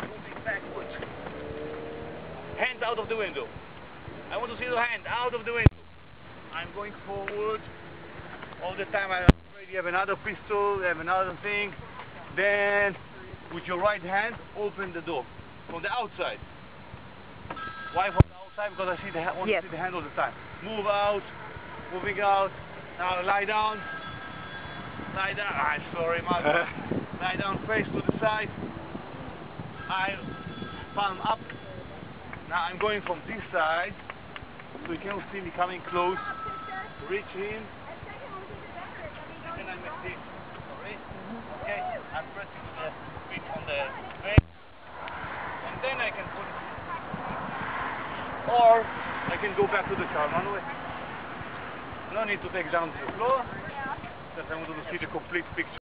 Moving backwards. Hand out of the window. I want to see your hand out of the window. I'm going forward. All the time I already have another pistol, have another thing. Then, with your right hand, open the door from the outside. Why from the outside? Because I see want to see the hand all the time. Move out, moving out. Now lie down. Lie down. I'm sorry, Mark. Lie down, face to the side. Palm up. Now I'm going from this side, so you can see me coming close. Reach in. And I make this. Sorry. Okay. I'm pressing the bit on the face, and then I can put it. Or I can go back to the car. Run away. No need to take down to the floor. Just I wanted to see the complete picture.